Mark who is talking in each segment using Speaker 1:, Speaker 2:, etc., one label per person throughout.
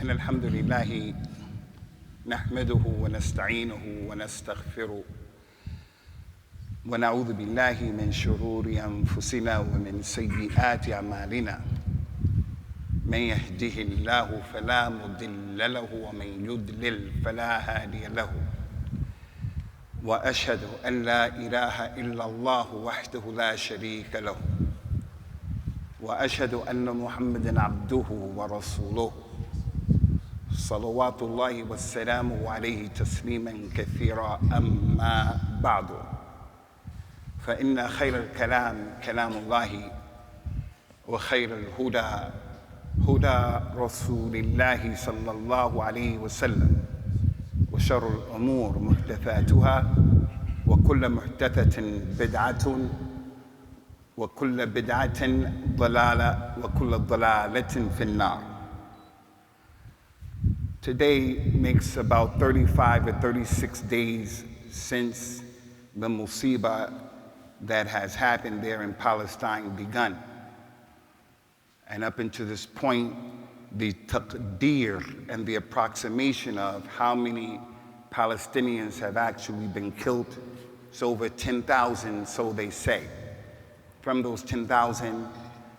Speaker 1: إن الحمد لله نحمده ونستعينه ونستغفره ونعوذ بالله من شرور أنفسنا ومن سيئات أعمالنا من يهده الله فلا مضل له ومن يضلل فلا هادي له وأشهد أن لا إله إلا الله وحده لا شريك له وأشهد أن محمدًا عبده ورسوله صلوات الله والسلام عليه تسليمًا كثيرا أما بعد فإن خير الكلام كلام الله وخير الهدى هدى رسول الله صلى الله عليه وسلم وشر الأمور محدثاتها وكل محدثة بدعة وكل بدعة ضلالة وكل ضلالة في النار. Today makes about 35 or 36 days since the musibah that has happened there in Palestine begun. And up until this point, the taqdeer and the approximation of how many Palestinians have actually been killed is over 10,000, so they say. From those 10,000,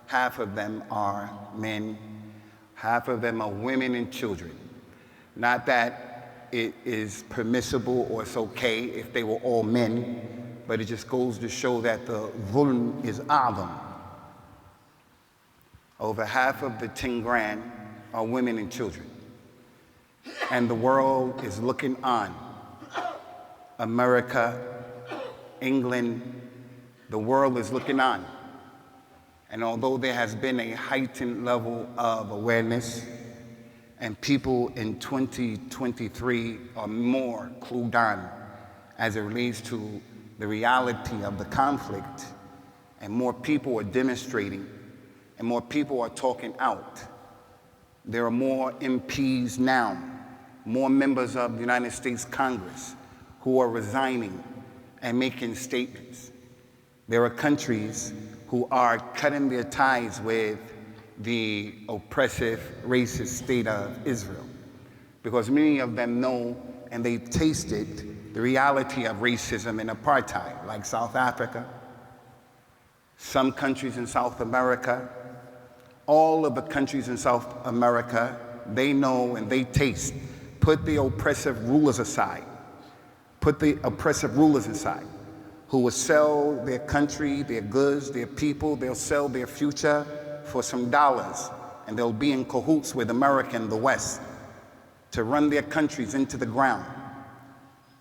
Speaker 1: half of them are men, half of them are women and children. Not that it is permissible or it's okay if they were all men, but it just goes to show that the dhulm is a'zam. Over half of the 10 grand are women and children. And the world is looking on. America, England, the world is looking on. And although there has been a heightened level of awareness, and people in 2023 are more clued on as it relates to the reality of the conflict, and more people are demonstrating, and more people are talking out. There are more MPs now, more members of the United States Congress who are resigning and making statements. There are countries who are cutting their ties with the oppressive, racist state of Israel, because many of them know and they've tasted the reality of racism and apartheid, like South Africa, some countries in South America, all of the countries in South America, they know and they taste. Put the oppressive rulers aside. Put the oppressive rulers aside, who will sell their country, their goods, their people, they'll sell their future for some dollars, and they'll be in cahoots with America and the West to run their countries into the ground.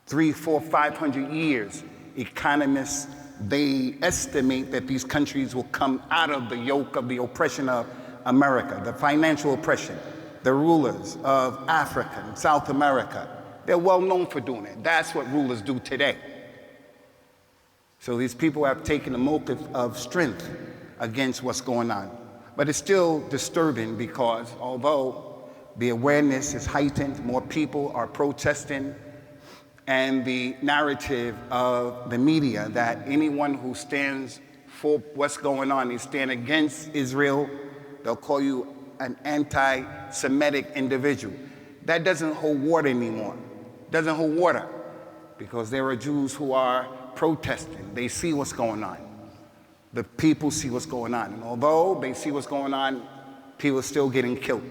Speaker 1: 300, 400, 500 years, economists, they estimate that these countries will come out of the yoke of the oppression of America, the financial oppression. The rulers of Africa and South America, they're well known for doing it. That's what rulers do today. So these people have taken a motive of strength against what's going on. But it's still disturbing because although the awareness is heightened, more people are protesting, and the narrative of the media that anyone who stands for what's going on, they stand against Israel, they'll call you an anti-Semitic individual. That doesn't hold water anymore. Doesn't hold water, because there are Jews who are protesting. They see what's going on. The people see what's going on. And although they see what's going on, people are still getting killed.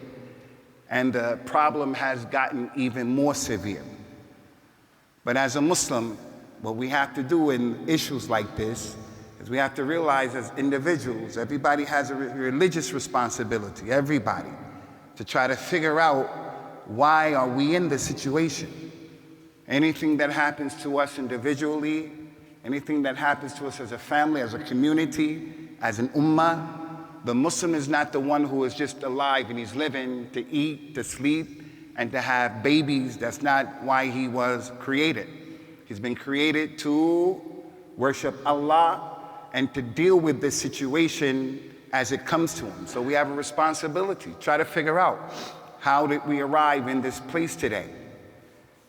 Speaker 1: And the problem has gotten even more severe. But as a Muslim, what we have to do in issues like this is we have to realize as individuals, everybody has a religious responsibility, everybody, to try to figure out why are we in this situation. Anything that happens to us individually, anything that happens to us as a family, as a community, as an ummah, the Muslim is not the one who is just alive and he's living to eat, to sleep, and to have babies. That's not why he was created. He's been created to worship Allah and to deal with this situation as it comes to him. So we have a responsibility. Try to figure out, how did we arrive in this place today?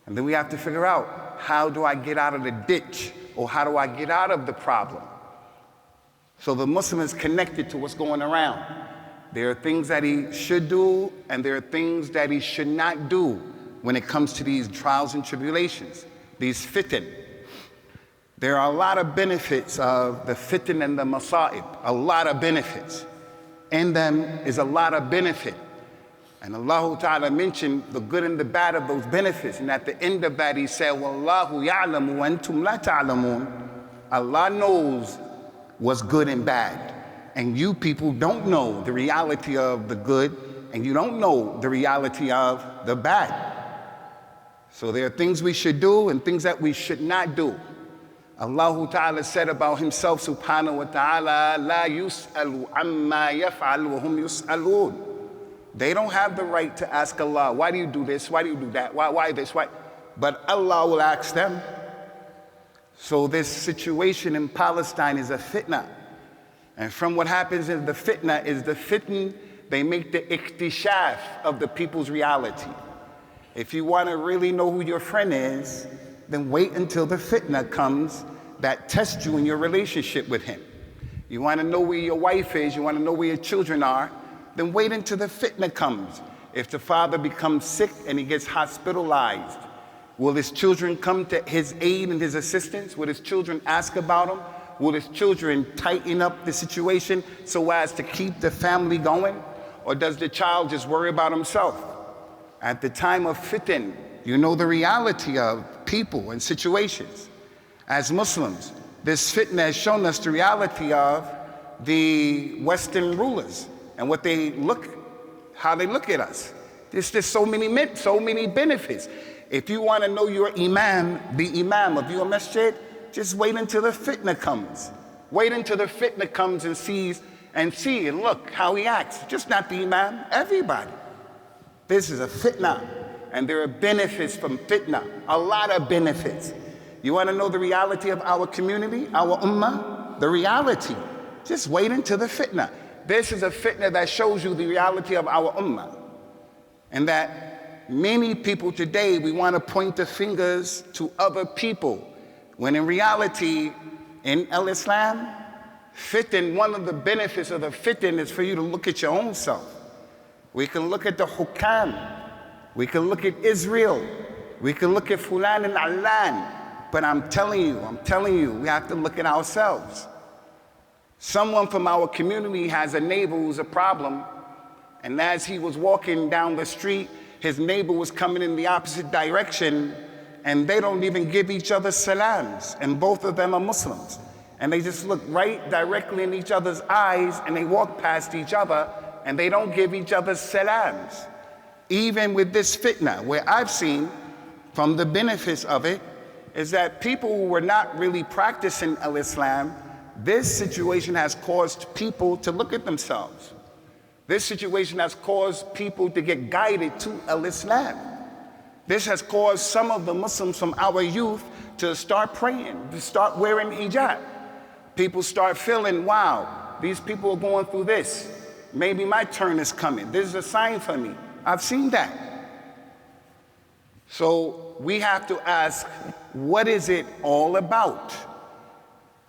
Speaker 1: And then we have to figure out, how do I get out of the ditch? Or how do I get out of the problem? So the Muslim is connected to what's going around. There are things that he should do, and there are things that he should not do when it comes to these trials and tribulations, these fitan. There are a lot of benefits of the fitan and the masa'ib, a lot of benefits. In them is a lot of benefit. And Allah Ta'ala mentioned the good and the bad of those benefits. And at the end of that, he said, Wallahu ya'lamu wa antum la ta'lamun. Allah knows what's good and bad. And you people don't know the reality of the good, and you don't know the reality of the bad. So there are things we should do and things that we should not do. Allah Ta'ala said about himself, subhanahu wa ta'ala, La yus'alu amma yaf'al wa hum yus'alun. They don't have the right to ask Allah, why do you do this? Why do you do that? Why this? Why? But Allah will ask them. So this situation in Palestine is a fitna. And from what happens in the fitna is the fitna, they make the iktishaf of the people's reality. If you want to really know who your friend is, then wait until the fitna comes that tests you in your relationship with him. You want to know where your wife is, you want to know where your children are, then wait until the fitna comes. If the father becomes sick and he gets hospitalized, will his children come to his aid and his assistance? Will his children ask about him? Will his children tighten up the situation so as to keep the family going? Or does the child just worry about himself? At the time of fitan, you know the reality of people and situations. As Muslims, this fitna has shown us the reality of the Western rulers and how they look at us. There's just so many benefits. If you want to know your imam, the imam of your masjid, just wait until the fitna comes. Wait until the fitna comes and see and look how he acts. Just not the imam, everybody. This is a fitna, and there are benefits from fitna, a lot of benefits. You want to know the reality of our community, our ummah? The reality. Just wait until the fitna. This is a fitna that shows you the reality of our ummah. And that many people today, we want to point the fingers to other people, when in reality, in Islam, fitan, one of the benefits of the fitan is for you to look at your own self. We can look at the hukam, we can look at Israel, we can look at Fulan and Allan, but I'm telling you, we have to look at ourselves. Someone from our community has a neighbor who's a problem, and as he was walking down the street, his neighbor was coming in the opposite direction, and they don't even give each other salams, and both of them are Muslims. And they just look right directly in each other's eyes, and they walk past each other, and they don't give each other salams. Even with this fitna, where I've seen from the benefits of it, is that people who were not really practicing al-Islam, this situation has caused people to look at themselves. This situation has caused people to get guided to al-Islam. This has caused some of the Muslims from our youth to start praying, to start wearing hijab. People start feeling, wow, these people are going through this. Maybe my turn is coming. This is a sign for me. I've seen that. So we have to ask, what is it all about?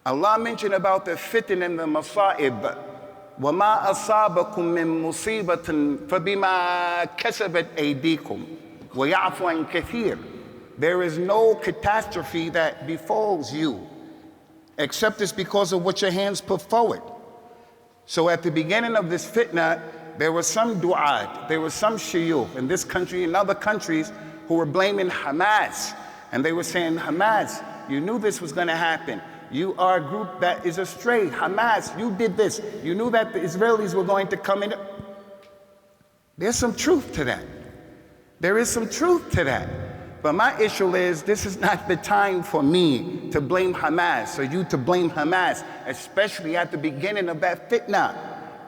Speaker 1: Allah mentioned about the fitan and the masa'ib. وَمَا أَصَابَكُم مِّن مُّصِيبَةٍ فَبِمَا كَسَبَتْ أَيْدِيكُمْ وَيَعْفُ عَن كَثِيرٍ. There is no catastrophe that befalls you, except it's because of what your hands put forward. So at the beginning of this fitna, there were some du'at, there were some shuyukh in this country and other countries who were blaming Hamas. And they were saying, Hamas, you knew this was going to happen. You are a group that is astray. Hamas, you did this. You knew that the Israelis were going to come in. There's some truth to that. There is some truth to that. But my issue is, this is not the time for me to blame Hamas or you to blame Hamas, especially at the beginning of that fitna.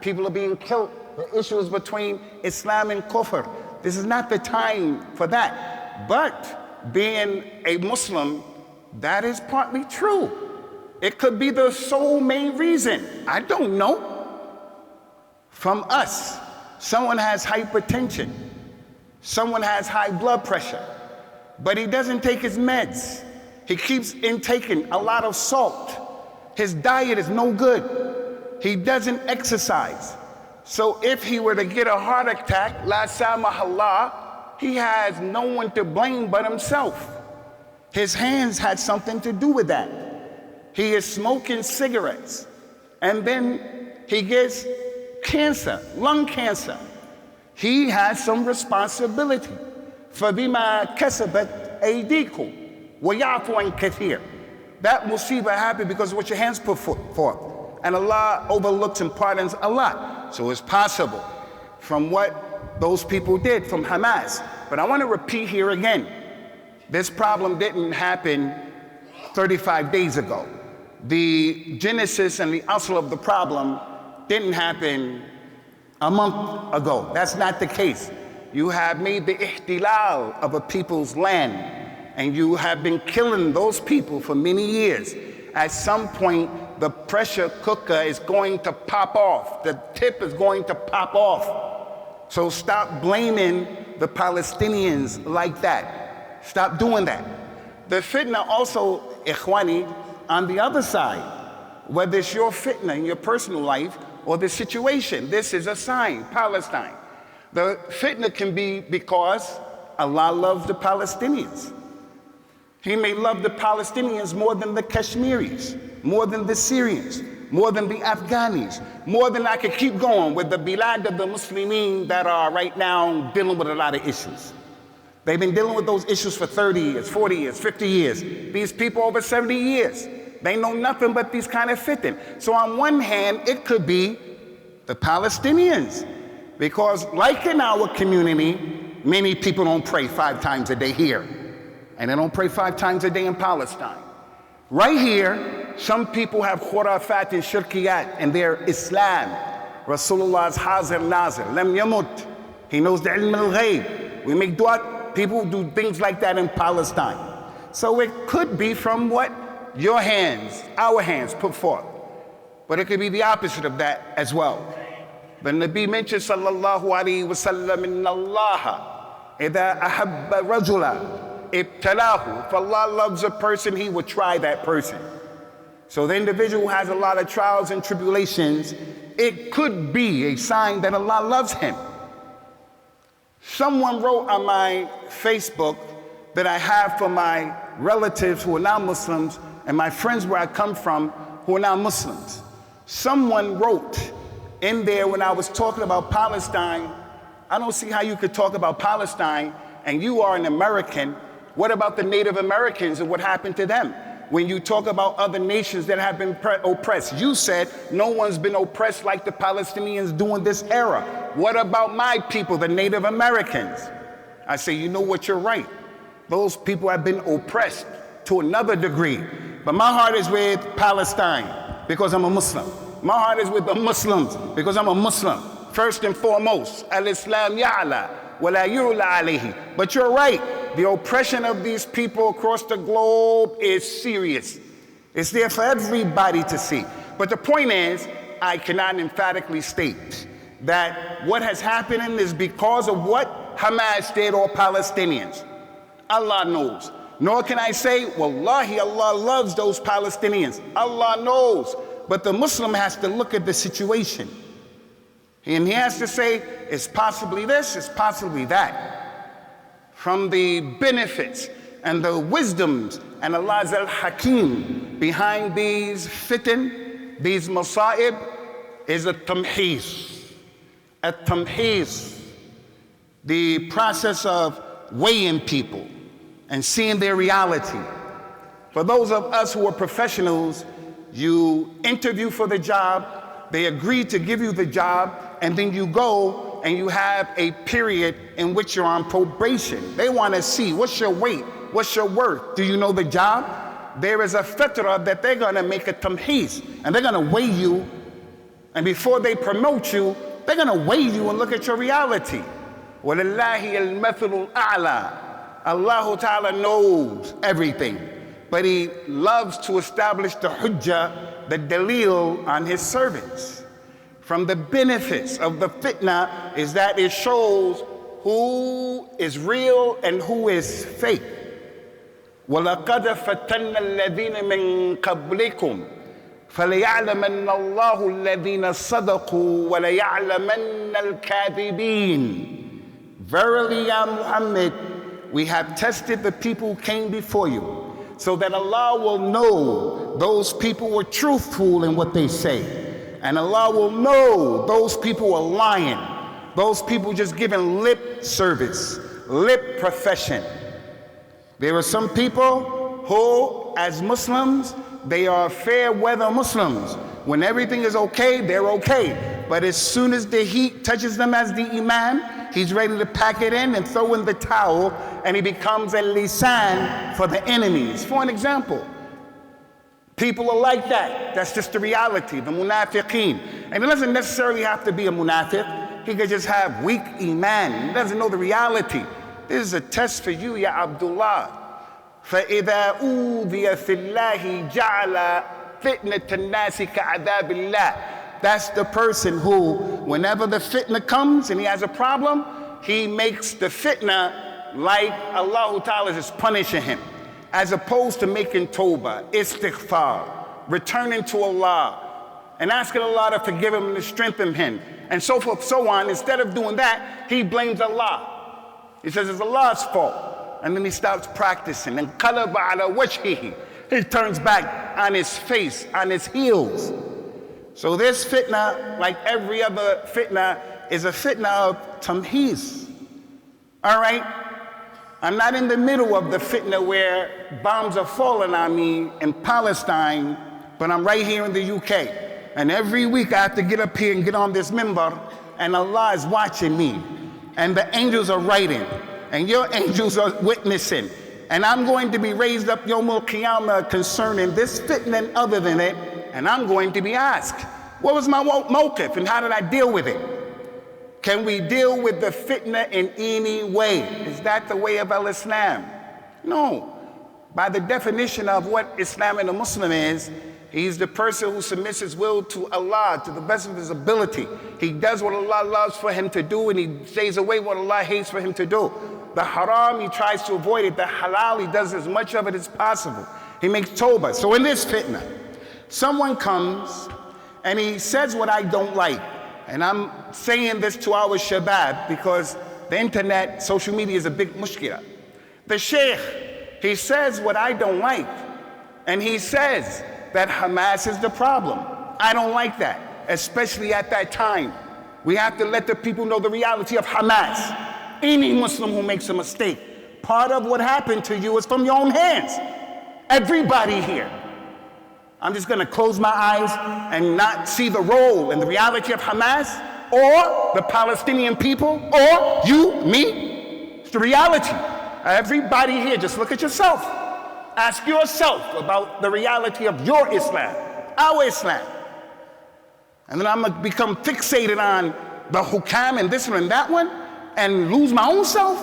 Speaker 1: People are being killed. The issue is between Islam and Kufr. This is not the time for that. But being a Muslim, that is partly true. It could be the sole main reason. I don't know. From us, someone has hypertension. Someone has high blood pressure. But he doesn't take his meds. He keeps intaking a lot of salt. His diet is no good. He doesn't exercise. So if he were to get a heart attack, la samahallah, he has no one to blame but himself. His hands had something to do with that. He is smoking cigarettes, and then he gets cancer, lung cancer. He has some responsibility. فَبِمَا كَسَبَتْ أَيْدِيكُمْ وَيَعْفُ عَنْ كَثِيرٍ. That musibah happened because of what your hands put forth. And Allah overlooks and pardons a lot. So it's possible from what those people did from Hamas. But I want to repeat here again, this problem didn't happen 35 days ago. The genesis and the asl of the problem didn't happen a month ago. That's not the case. You have made the ihtilal of a people's land, and you have been killing those people for many years. At some point, the pressure cooker is going to pop off. The tip is going to pop off. So stop blaming the Palestinians like that. Stop doing that. The fitna also, ikhwani, on the other side, whether it's your fitna in your personal life or the situation, this is a sign, Palestine. The fitna can be because Allah loves the Palestinians. He may love the Palestinians more than the Kashmiris, more than the Syrians, more than the Afghanis, more than I could keep going with the bilad of the Muslimin that are right now dealing with a lot of issues. They've been dealing with those issues for 30 years, 40 years, 50 years. These people over 70 years, they know nothing but these kind of fitna. So on one hand, it could be the Palestinians, because like in our community, many people don't pray 5 times a day here, and they don't pray 5 times a day in Palestine. Right here, some people have khurafat and shirkiyat in their Islam. Rasulullah's hazir nazir, lam yamut. He knows the ilm al-ghayb. We make dua, people do things like that in Palestine. So it could be from what your hands, our hands put forth. But it could be the opposite of that as well. The Nabi mentioned sallallahu alayhi wa sallam, inna Allah idha ahabba rajula ibtalahu. If Allah loves a person, he will try that person. So the individual has a lot of trials and tribulations. It could be a sign that Allah loves him. Someone wrote on my Facebook that I have for my relatives who are not Muslims and my friends where I come from who are not Muslims. Someone wrote in there when I was talking about Palestine, I don't see how you could talk about Palestine and you are an American. What about the Native Americans and what happened to them? When you talk about other nations that have been oppressed, you said no one's been oppressed like the Palestinians during this era. What about my people, the Native Americans? I say, you know what, you're right. Those people have been oppressed to another degree. But my heart is with Palestine because I'm a Muslim. My heart is with the Muslims because I'm a Muslim. First and foremost, al-Islam ya'la wa la yu'la alayhi. But you're right. The oppression of these people across the globe is serious. It's there for everybody to see. But the point is, I cannot emphatically state that what has happened is because of what Hamas did or Palestinians. Allah knows. Nor can I say, wallahi, Allah loves those Palestinians. Allah knows. But the Muslim has to look at the situation. And he has to say, it's possibly this, it's possibly that. From the benefits and the wisdoms and Allah's al-Hakim behind these fitan, these masa'ib, is a tamhees. A tamhees, the process of weighing people and seeing their reality. For those of us who are professionals, you interview for the job, they agree to give you the job, and then you go and you have a period in which you're on probation. They want to see, what's your weight? What's your worth? Do you know the job? There is a fitra that they're going to make a tamhees, and they're going to weigh you, and before they promote you, they're going to weigh you and look at your reality. وَلِلَّهِ الْمَثْلُ الْأَعْلَى. Allah Ta'ala knows everything, but He loves to establish the hujjah, the dalil on His servants. From the benefits of the fitna is that it shows who is real and who is fake. وَلَقَدْ فَتَنَّ الَّذِينَ مِن قَبْلِكُمْ فَلَيَعْلَمَنَّ اللَّهُ الَّذِينَ صَدَقُوا وَلَيَعْلَمَنَّ الْكَاذِبِينَ. Verily, Ya Muhammad, we have tested the people who came before you, so that Allah will know those people were truthful in what they say. And Allah will know those people are lying. Those people just giving lip service, lip profession. There are some people who, as Muslims, they are fair weather Muslims. When everything is okay, they're okay. But as soon as the heat touches them as the Imam, he's ready to pack it in and throw in the towel, and he becomes a lisan for the enemies. For an example, people are like that. That's just the reality, the munafiqeen. And it doesn't necessarily have to be a munafiq. He could just have weak iman. He doesn't know the reality. This is a test for you, Ya Abdullah. فَإِذَا أُوذِيَ فِي اللَّهِ جَعَلَ فِتْنَةَ النَّاسِ كَعَذَابِ اللَّهِ. That's the person who, whenever the fitna comes and he has a problem, he makes the fitna like Allah Ta'ala is punishing him, as opposed to making tawbah, istighfar, returning to Allah, and asking Allah to forgive him and to strengthen him, and so forth, so on. Instead of doing that, he blames Allah. He says it's Allah's fault. And then he starts practicing. And qalaba ala wajhihi. He turns back on his face, on his heels. So this fitna, like every other fitna, is a fitna of tamheez. All right? I'm not in the middle of the fitna where bombs are falling on me in Palestine, but I'm right here in the UK. And every week I have to get up here and get on this minbar, and Allah is watching me. And the angels are writing. And your angels are witnessing. And I'm going to be raised up Yawm al-Qiyamah concerning this fitna and other than it, and I'm going to be asked, what was my mawqif and how did I deal with it? Can we deal with the fitna in any way? Is that the way of al-Islam? No. By the definition of what Islam and a Muslim is, he's the person who submits his will to Allah to the best of his ability. He does what Allah loves for him to do, and he stays away what Allah hates for him to do. The haram, he tries to avoid it. The halal, he does as much of it as possible. He makes tawbah. So in this fitna, someone comes and he says what I don't like. And I'm saying this to our shabab because the internet, social media is a big mushkila. The Sheikh, he says what I don't like. And he says that Hamas is the problem. I don't like that, especially at that time. We have to let the people know the reality of Hamas. Any Muslim who makes a mistake, part of what happened to you is from your own hands. Everybody here. I'm just gonna close my eyes and not see the role and the reality of Hamas or the Palestinian people or you, me. It's the reality. Everybody here, just look at yourself. Ask yourself about the reality of your Islam, our Islam. And then I'm gonna become fixated on the hukam and this one and that one and lose my own self.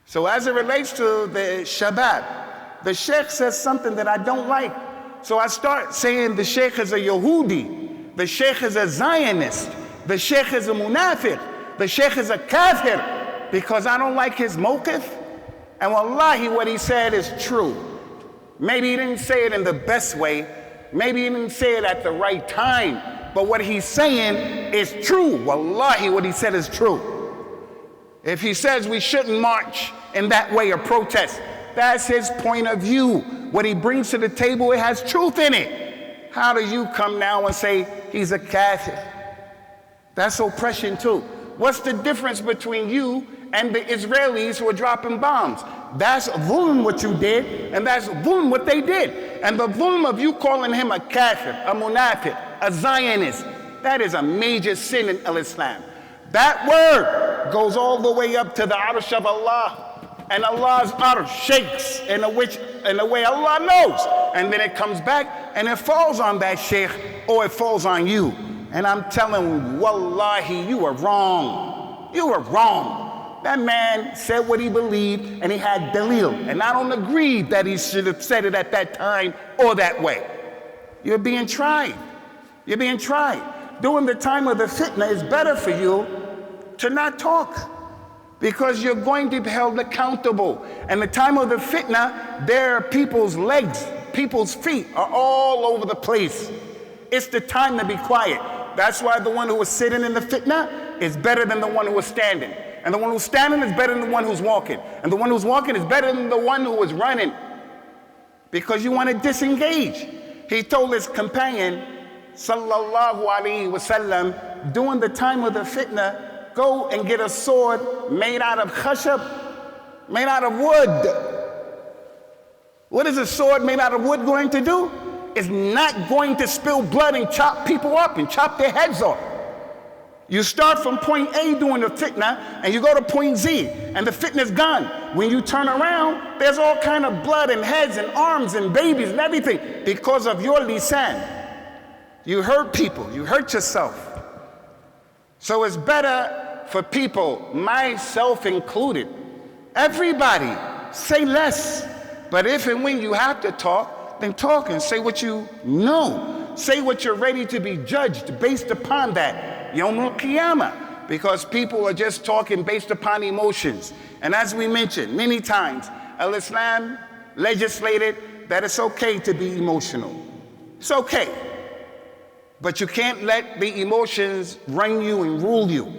Speaker 1: So as it relates to the shabab, the Sheikh says something that I don't like. So I start saying the Sheikh is a Yahudi, the Sheikh is a Zionist, the Sheikh is a munafiq, the Sheikh is a kafir, because I don't like his mawqif. And wallahi, what he said is true. Maybe he didn't say it in the best way, maybe he didn't say it at the right time, but what he's saying is true. Wallahi, what he said is true. If he says we shouldn't march in that way or protest, that's his point of view. What he brings to the table, it has truth in it. How do you come now and say he's a kafir? That's oppression too. What's the difference between you and the Israelis who are dropping bombs? That's dhulm what you did, and that's dhulm what they did. And the dhulm of you calling him a kafir, a munafiq, a Zionist, that is a major sin in al-Islam. That word goes all the way up to the arsh of Allah. And Allah's arsh shakes in a way Allah knows. And then it comes back and it falls on that sheikh or it falls on you. And I'm telling you, wallahi, you were wrong. You were wrong. That man said what he believed and he had dalil. And I don't agree that he should have said it at that time or that way. You're being tried. You're being tried. During the time of the fitna, it's better for you to not talk, because you're going to be held accountable. And the time of the fitna, there are people's legs people's feet are all over the place. It's the time to be quiet. That's why the one who was sitting in the fitna is better than the one who was standing. And the one who's standing is better than the one who's walking. And the one who's walking is better than the one who was running. Because you want to disengage. He told his companion, sallallahu alaihi wasallam, during the time of the fitna, go and get a sword made out of khashab, made out of wood. What is a sword made out of wood going to do? It's not going to spill blood and chop people up and chop their heads off. You start from point A doing the fitna, and you go to point Z, and the fitna's gone. When you turn around, there's all kind of blood and heads and arms and babies and everything because of your lisan. You hurt people, you hurt yourself. So it's better for people, myself included, everybody, say less. But if and when you have to talk, then talk and say what you know. Say what you're ready to be judged based upon that. Yawm al-Qiyamah. Because people are just talking based upon emotions. And as we mentioned many times, Al-Islam legislated that it's okay to be emotional. It's okay. But you can't let the emotions run you and rule you.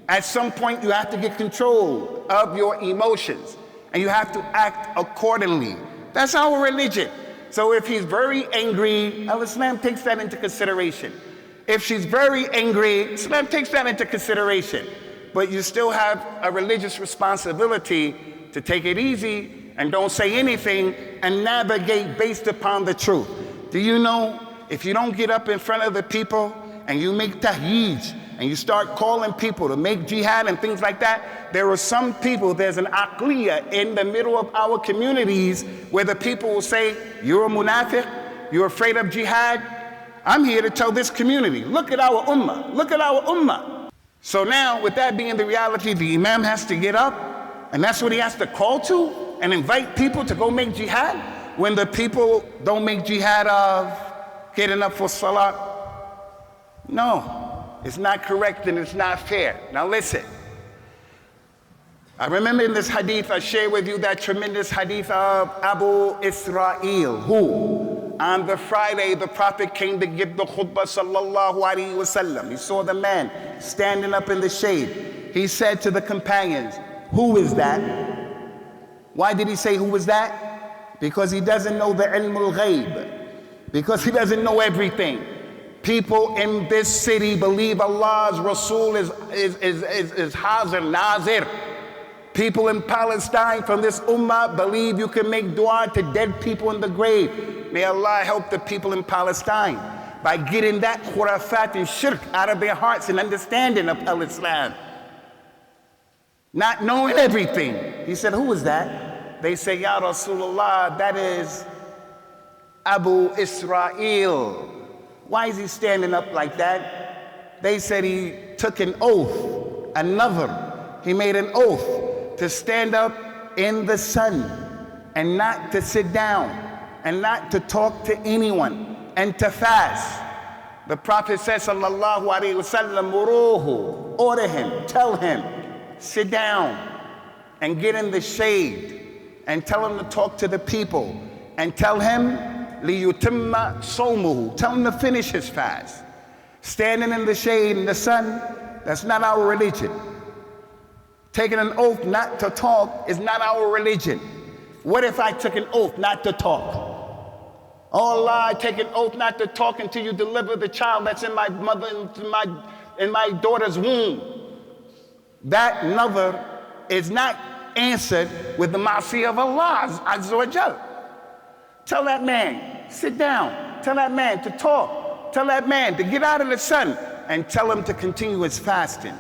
Speaker 1: At some point, you have to get control of your emotions. And you have to act accordingly. That's our religion. So if he's very angry, Islam takes that into consideration. If she's very angry, Islam takes that into consideration. But you still have a religious responsibility to take it easy and don't say anything and navigate based upon the truth. Do you know, if you don't get up in front of the people and you make taheej, and you start calling people to make jihad and things like that, there are some people, there's an aqliya in the middle of our communities where the people will say, you're a munafiq, you're afraid of jihad. I'm here to tell this community, look at our ummah, look at our ummah. So now, with that being the reality, the imam has to get up, and that's what he has to call to, and invite people to go make jihad, when the people don't make jihad of getting up for salah. No. It's not correct and it's not fair. Now listen. I remember in this hadith, I share with you that tremendous hadith of Abu Israel, who on the Friday the Prophet came to give the khutbah sallallahu alaihi wasallam. He saw the man standing up in the shade. He said to the companions, who is that? Why did he say who was that? Because he doesn't know the ilmul ghaib. Because he doesn't know everything. People in this city believe Allah's Rasul is Hazir, Nazir. People in Palestine from this ummah believe you can make dua to dead people in the grave. May Allah help the people in Palestine by getting that khurafat and shirk out of their hearts and understanding of Al-Islam. Not knowing everything. He said, who is that? They say, Ya Rasulullah, that is Abu Israel. Why is he standing up like that? They said he took an oath, he made an oath to stand up in the sun and not to sit down and not to talk to anyone and to fast. The Prophet says, sallallahu alaihi wasallam, muruhu, order him, tell him, sit down and get in the shade and tell him to talk to the people and tell him liyutimma sawmuhu, tell him to finish his fast. Standing in the shade in the sun, that's not our religion. Taking an oath not to talk is not our religion. What if I took an oath not to talk? Oh Allah, I take an oath not to talk until you deliver the child that's in my mother, in my daughter's womb. That nazar is not answered with the ma'asiyah of Allah Azza wa Jal. Tell that man, sit down. Tell that man to talk. Tell that man to get out of the sun and tell him to continue his fasting.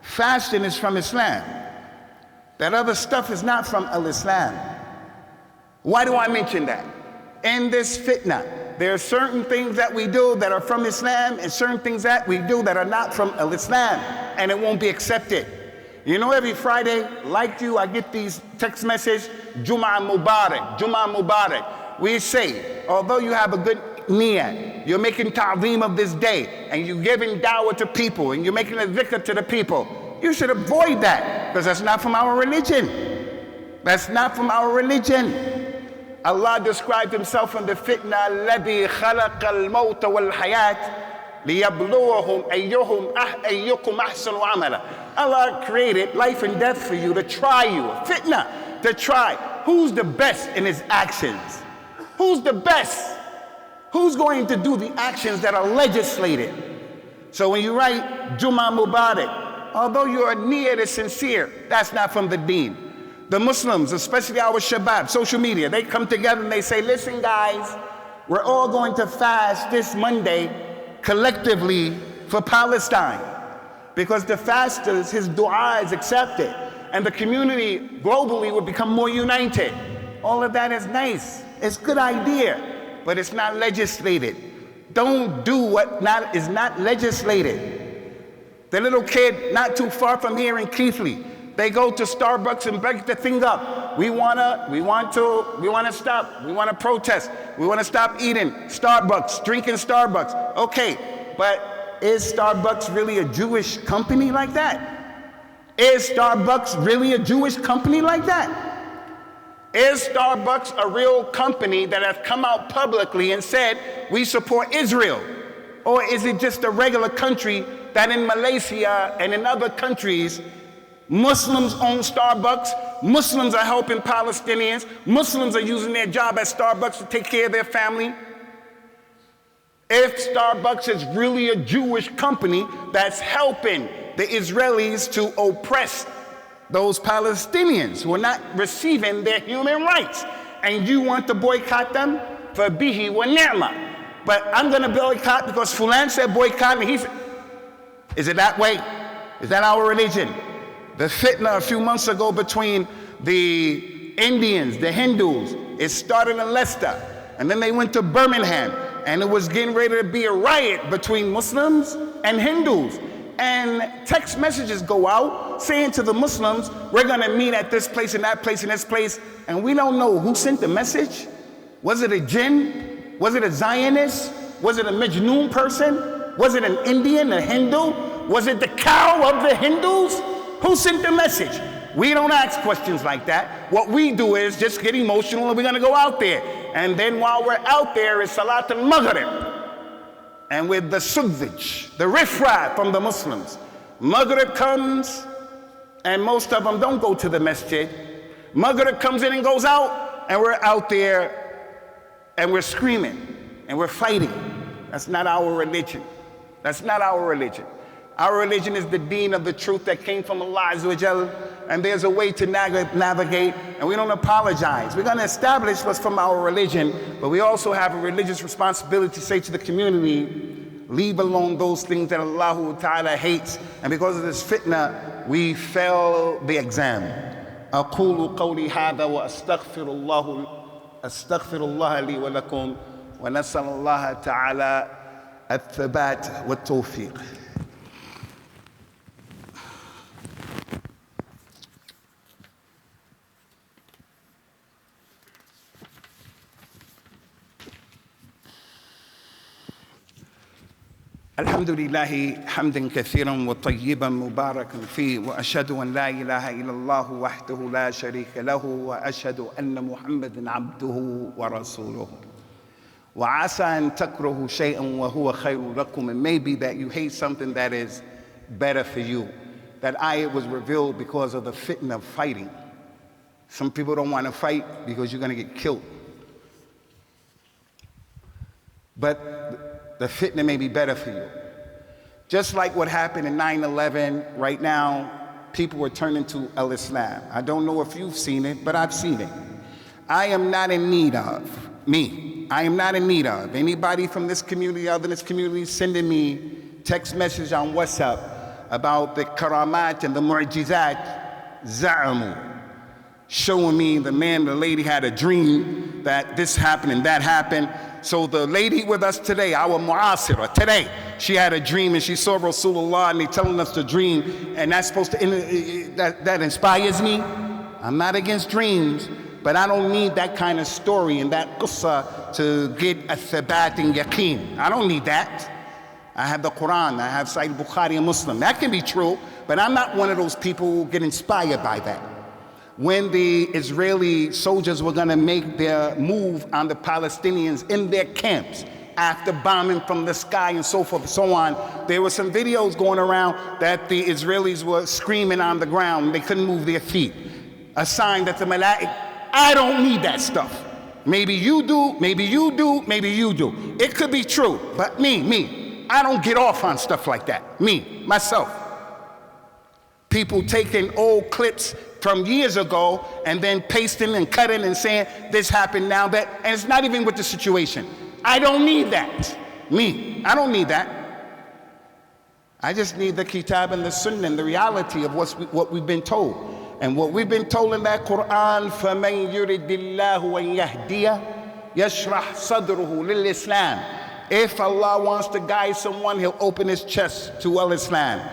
Speaker 1: Fasting is from Islam. That other stuff is not from Al-Islam. Why do I mention that? In this fitna, there are certain things that we do that are from Islam and certain things that we do that are not from Al-Islam, and it won't be accepted. You know, every Friday, like you, I get these text messages, Jum'ah Mubarak, Jum'ah Mubarak. We say, although you have a good niyyah, you're making ta'zeem of this day, and you're giving dawah to people, and you're making a dhikr to the people, you should avoid that, because that's not from our religion. That's not from our religion. Allah described himself in the fitna, الَّذِي خَلَقَ الْمَوْتَ وَالْحَيَاةِ لِيَبْلُوَهُمْ أَيُّكُمْ أَحْسَنُ عَمَلًا. Allah created life and death for you, to try you, fitna, to try. Who's the best in his actions? Who's the best? Who's going to do the actions that are legislated? So when you write Juma Mubarak, although you are near to sincere, that's not from the deen. The Muslims, especially our Shabab, social media, they come together and they say, listen guys, we're all going to fast this Monday collectively for Palestine. Because the faster's, his dua is accepted. And the community globally will become more united. All of that is nice. It's a good idea, but it's not legislated. Don't do what is not legislated. The little kid not too far from here in Keithley, they go to Starbucks and break the thing up. We want to stop. We want to protest. We want to stop eating Starbucks, drinking Starbucks. Okay, but is Starbucks really a Jewish company like that? Is Starbucks really a Jewish company like that? Is Starbucks a real company that has come out publicly and said, we support Israel? Or is it just a regular country that in Malaysia and in other countries, Muslims own Starbucks, Muslims are helping Palestinians, Muslims are using their job at Starbucks to take care of their family? If Starbucks is really a Jewish company that's helping the Israelis to oppress those Palestinians who are not receiving their human rights, and you want to boycott them, for bihi wa ni'ma. But I'm going to boycott because Fulan said boycott, and he said, is it that way? Is that our religion? The fitna a few months ago between the Indians, the Hindus, it started in Leicester, and then they went to Birmingham, and it was getting ready to be a riot between Muslims and Hindus. And text messages go out saying to the Muslims, we're going to meet at this place and that place and this place, and we don't know who sent the message. Was it a jinn? Was it a Zionist? Was it a Majnoon person? Was it an Indian, a Hindu? Was it the cow of the Hindus? Who sent the message? We don't ask questions like that. What we do is just get emotional and we're going to go out there. And then while we're out there is Salat al-Maghrib. And with the Sudvij, the riffraff from the Muslims. Maghrib comes, and most of them don't go to the masjid. Maghrib comes in and goes out, and we're out there, and we're screaming, and we're fighting. That's not our religion. That's not our religion. Our religion is the deen of the truth that came from Allah Azza wa Jal, and there's a way to navigate, and we don't apologize. We're going to establish what's from our religion, but we also have a religious responsibility to say to the community, leave alone those things that Allah Ta'ala hates, and because of this fitna, we fail the exam. أقول قولي هذا وأستغفر الله لي ولكم ونسأل الله تعالى الثبات والتوفيق. الحمد لله حمدا كثيرا وطيبا مباركا فيه وأشهد أن لا إله إلا الله وحده لا شريك له وأشهد أن محمدا عبده ورسوله وعسى أن تكرهوا شيئا وهو خير لكم. It may be that you hate something that is better for you. That ayah was revealed because of the fitna of fighting. Some people don't want to fight because you're going to get killed. But the fitna may be better for you. Just like what happened in 9/11, right now, people are turning to al-Islam. I don't know if you've seen it, but I've seen it. I am not in need of anybody from this community, other than this community, sending me text message on WhatsApp about the karamat and the mu'jizat za'amu, showing me the lady had a dream that this happened and that happened. So the lady with us today, our mu'asira, today, she had a dream and she saw Rasulullah and they telling us the dream, and that's supposed to, that inspires me. I'm not against dreams, but I don't need that kind of story and that qissa to get a thabat and yaqeen. I don't need that. I have the Quran, I have Sahih Bukhari and Muslim. That can be true, but I'm not one of those people who get inspired by that. when the Israeli soldiers were going to make their move on the Palestinians in their camps after bombing from the sky and so forth and so on, there were some videos going around that the Israelis were screaming on the ground. They couldn't move their feet. A sign that the Malaik, I don't need that stuff. Maybe you do, maybe you do, maybe you do. It could be true, but me, I don't get off on stuff like that. Myself. People taking old clips from years ago and then pasting and cutting and saying this happened now, that, and it's not even with the situation. I don't need that. I don't need that. I just need the kitab and the sunnah and the reality of what we've been told. And what we've been told in that Quran, فَمَنْ يُرِدِ اللَّهُ أَنْ يَهْدِيَ يَشْرَحْ صَدْرُهُ لِلْإِسْلَامِ. If Allah wants to guide someone, He'll open his chest to Islam.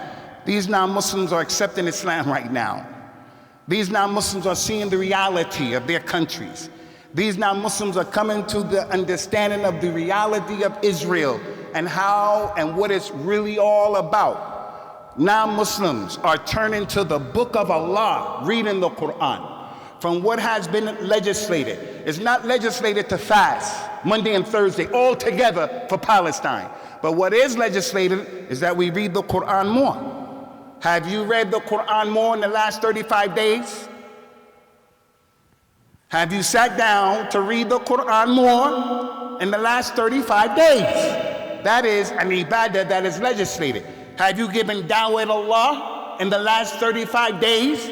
Speaker 1: These non-Muslims are accepting Islam right now. These non-Muslims are seeing the reality of their countries. These non-Muslims are coming to the understanding of the reality of Israel and how and what it's really all about. Non-Muslims are turning to the book of Allah, reading the Quran, from what has been legislated. It's not legislated to fast Monday and Thursday all together for Palestine. But what is legislated is that we read the Quran more. Have you read the Quran more in the last 35 days? Have you sat down to read the Quran more in the last 35 days? That is an ibadah that is legislated. Have you given da'wah to Allah in the last 35 days?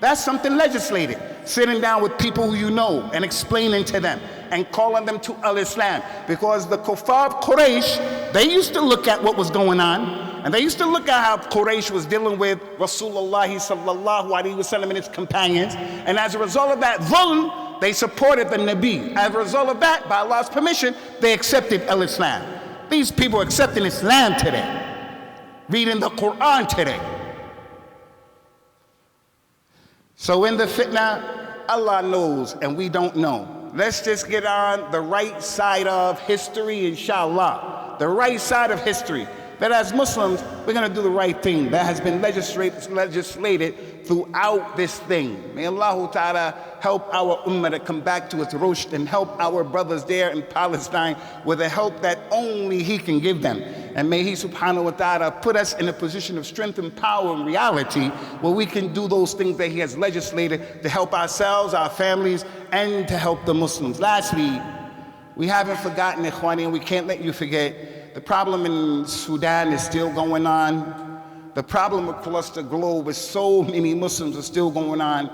Speaker 1: That's something legislated. Sitting down with people who you know and explaining to them and calling them to al-Islam. Because the kuffar of Quraysh, they used to look at what was going on, and they used to look at how Quraysh was dealing with Rasulullah sallallahu alaihi wasallam and his companions. And as a result of that dhulm, they supported the Nabi. As a result of that, by Allah's permission, they accepted al-Islam. These people are accepting Islam today, reading the Quran today. So in the fitna, Allah knows and we don't know. Let's just get on the right side of history, inshallah. The right side of history. That as Muslims, we're going to do the right thing that has been legislated throughout this thing. May Allah Ta'ala help our ummah to come back to its rushd and help our brothers there in Palestine with the help that only He can give them. And may He subhanahu wa ta'ala put us in a position of strength and power and reality where we can do those things that He has legislated to help ourselves, our families, and to help the Muslims. Lastly, we haven't forgotten, Ikhwani, and we can't let you forget, the problem in Sudan is still going on. The problem across the globe is so many Muslims are still going on.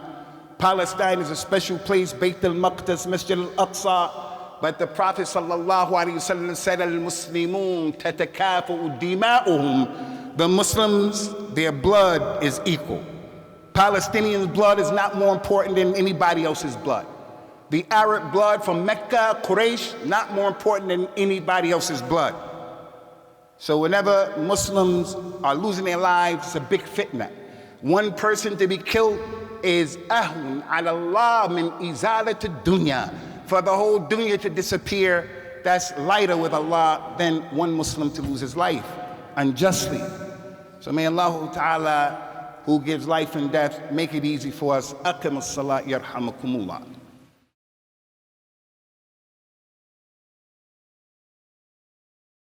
Speaker 1: Palestine is a special place, Bayt al-Maqdis, Masjid al-Aqsa. But the Prophet sallallahu alaihi wasallam said, al-Muslimun tatakafa'u dima'uhum. The Muslims, their blood is equal. Palestinians' blood is not more important than anybody else's blood. The Arab blood from Mecca, Quraysh, not more important than anybody else's blood. So whenever Muslims are losing their lives, it's a big fitna. One person to be killed is ahun ala Allah min izalat dunya. For the whole dunya to disappear, that's lighter with Allah than one Muslim to lose his life unjustly. So may Allah Ta'ala, who gives life and death, make it easy for us. Aqim as-salat yarhamakumullah.